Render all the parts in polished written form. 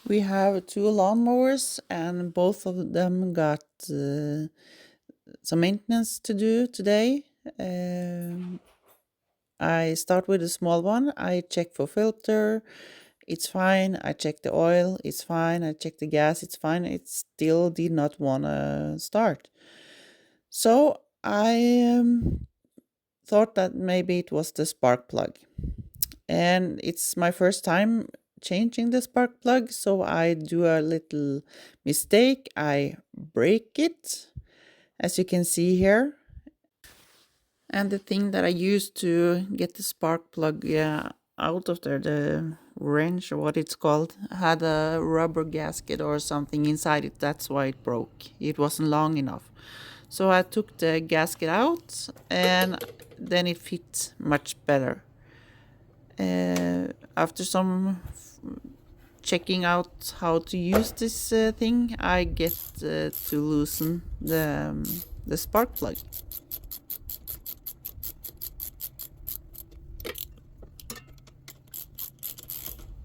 We have two lawnmowers, and both of them got some maintenance to do today. Um, I start with a small one. I check for filter, it's fine. I check the oil, it's fine. I check the gas, it's fine. It still did not want to start. So I thought that maybe it was the spark plug. And it's my first time changing the spark plug, so I do a little mistake. I break it, as you can see here. And the thing that I used to get the spark plug out of there, the wrench or what it's called, had a rubber gasket or something inside it. That's why it broke. It wasn't long enough. So I took the gasket out and then it fit much better. After some checking out how to use this thing, I get to loosen the spark plug.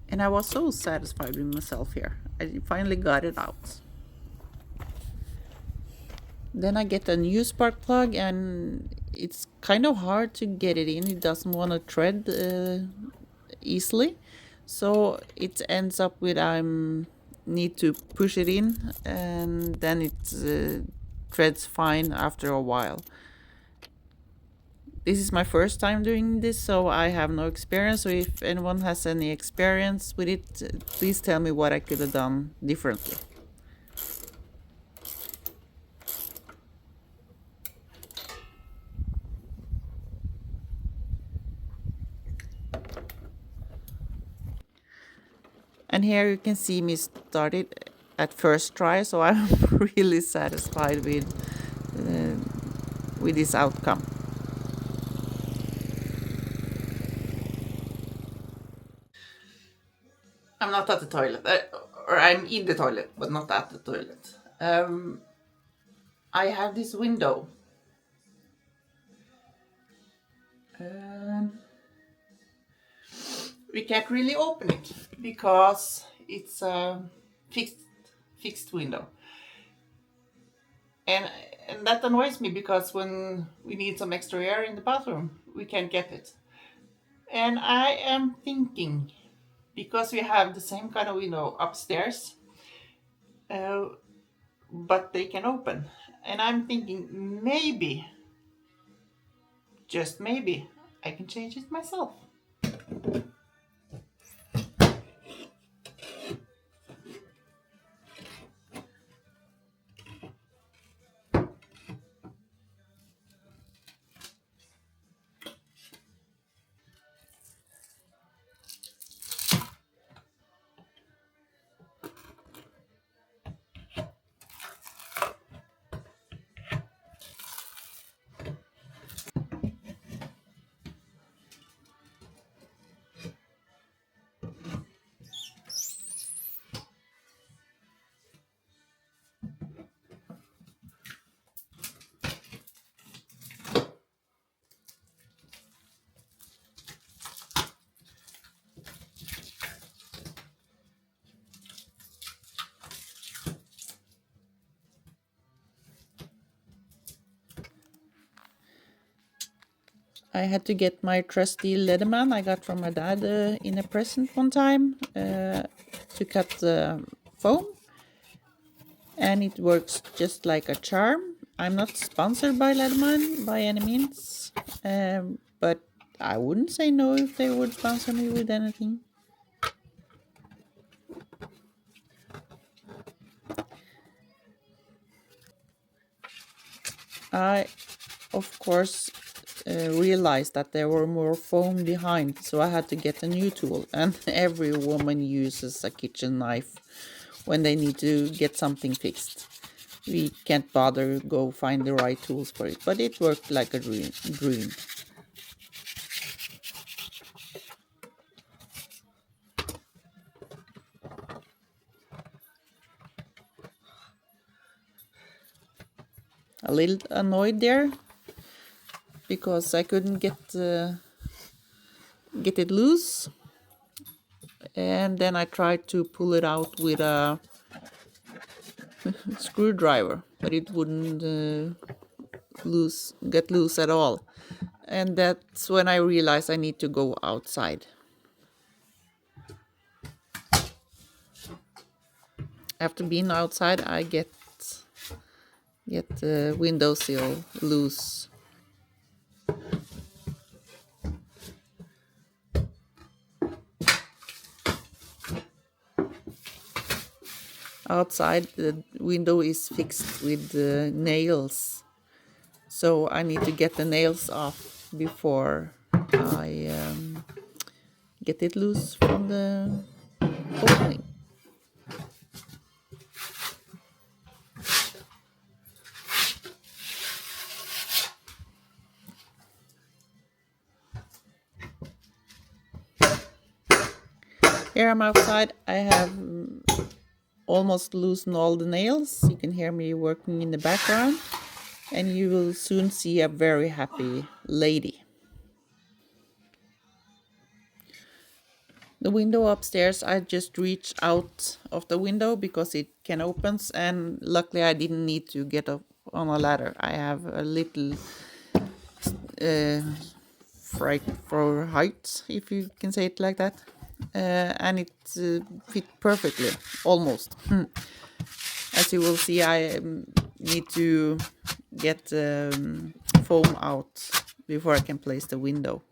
And I was so satisfied with myself here. I finally got it out. Then I get a new spark plug, and it's kind of hard to get it in. It doesn't want to tread easily, so it ends up with I need to push it in, and then it treads fine after a while. This is my first time doing this, so I have no experience. So if anyone has any experience with it, please tell me what I could have done differently. And here you can see me start it at first try, so I'm really satisfied with this outcome. I'm not at the toilet, or I'm in the toilet, but not at the toilet. I have this window. Um, we can't really open it because it's a fixed window, and and that annoys me because when we need some extra air in the bathroom, we can't get it. And I am thinking, because we have the same kind of window upstairs, uh, but they can open. And I'm thinking maybe, just maybe, I can change it myself. I had to get my trusty Leatherman I got from my dad in a present one time to cut the foam, and it works just like a charm. I'm not sponsored by Leatherman by any means, but I wouldn't say no if they would sponsor me with anything. I, of course, realized that there were more foam behind, so I had to get a new tool. And every woman uses a kitchen knife when they need to get something fixed. We can't bother go find the right tools for it, but it worked like a dream. A little annoyed there because I couldn't get it loose. and then I tried to pull it out with a screwdriver, but it wouldn't get loose at all. And that's when I realized I need to go outside. After being outside, I get the windowsill loose. Outside, the window is fixed with nails, so I need to get the nails off before I get it loose from the opening. Here I'm outside. I have almost loosened all the nails. You can hear me working in the background, and you will soon see a very happy lady. The window upstairs, I just reached out of the window because it can open, and luckily I didn't need to get up on a ladder. I have a little fright for heights, if you can say it like that, and it fit perfectly, almost. As you will see, I need to get foam out before I can place the window.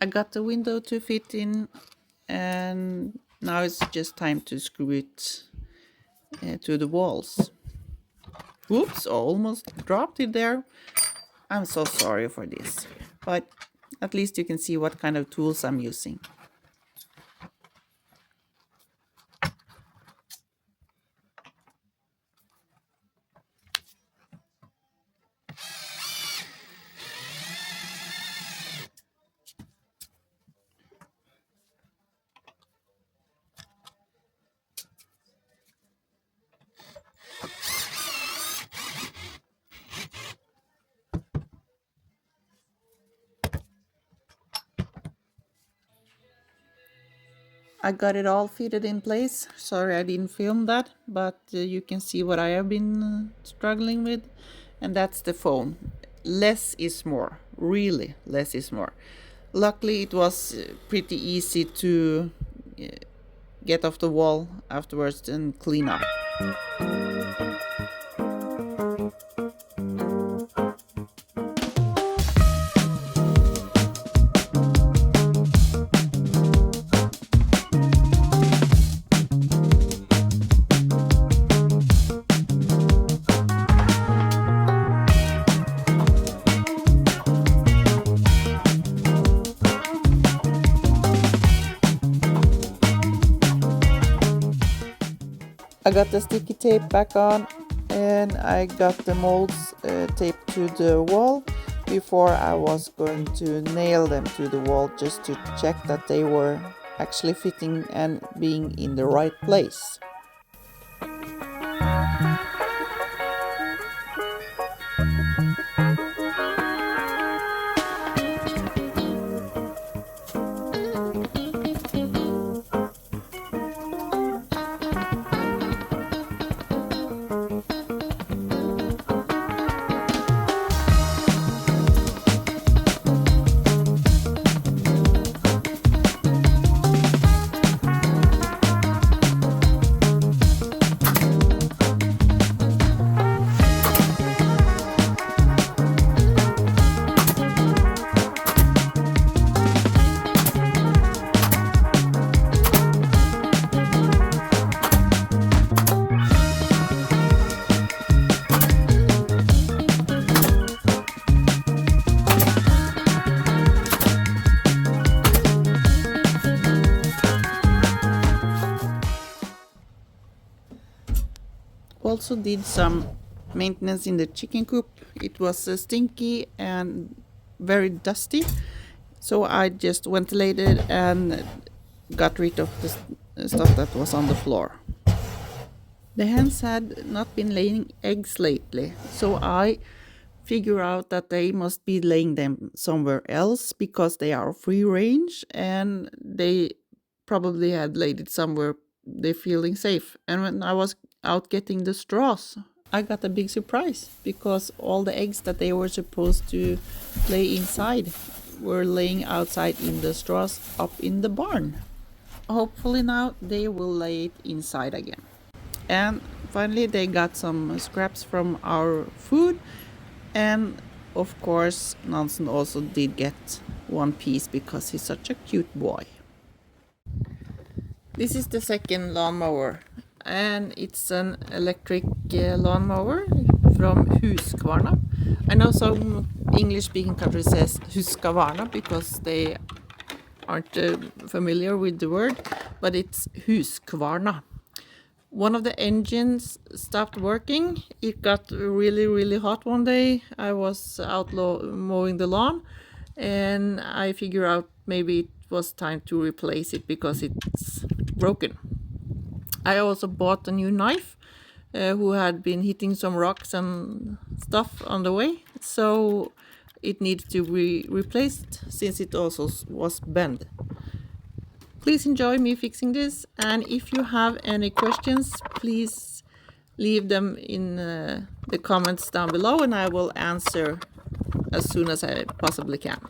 I got the window to fit in, and now it's just time to screw it to the walls. Oops, almost dropped it there. I'm so sorry for this, but at least you can see what kind of tools I'm using. I got it all fitted in place. Sorry I didn't film that, but you can see what I have been struggling with, and that's the phone. Less is more, really, less is more. Luckily it was pretty easy to get off the wall afterwards and clean up. I got the sticky tape back on, and I got the molds taped to the wall before I was going to nail them to the wall, just to check that they were actually fitting and being in the right place. Also did some maintenance in the chicken coop. It was stinky and very dusty, so I just ventilated and got rid of the stuff that was on the floor. The hens had not been laying eggs lately, so I figure out that they must be laying them somewhere else because they are free range, and they probably had laid it somewhere they're feeling safe. And when I was out getting the straws, I got a big surprise because all the eggs that they were supposed to lay inside were laying outside in the straws up in the barn. Hopefully now they will lay it inside again. And finally they got some scraps from our food, and of course Nansen also did get one piece because he's such a cute boy. This is the second lawnmower, and it's an electric lawnmower from Husqvarna. I know some English-speaking countries says Husqvarna because they aren't familiar with the word, but it's Husqvarna. One of the engines stopped working. It got really hot one day. I was out mowing the lawn, and I figured out maybe it was time to replace it because it's broken. I also bought a new knife who had been hitting some rocks and stuff on the way, so it needed to be replaced since it also was bent. Please enjoy me fixing this, and if you have any questions, please leave them in the comments down below, and I will answer as soon as I possibly can.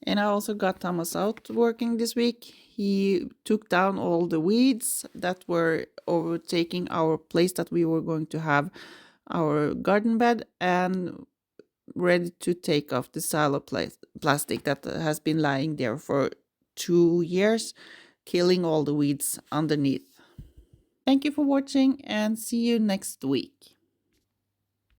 And I also got Thomas out working this week. He took down all the weeds that were overtaking our place that we were going to have our garden bed, and ready to take off the silo plastic that has been lying there for 2 years, killing all the weeds underneath. Thank you for watching and see you next week.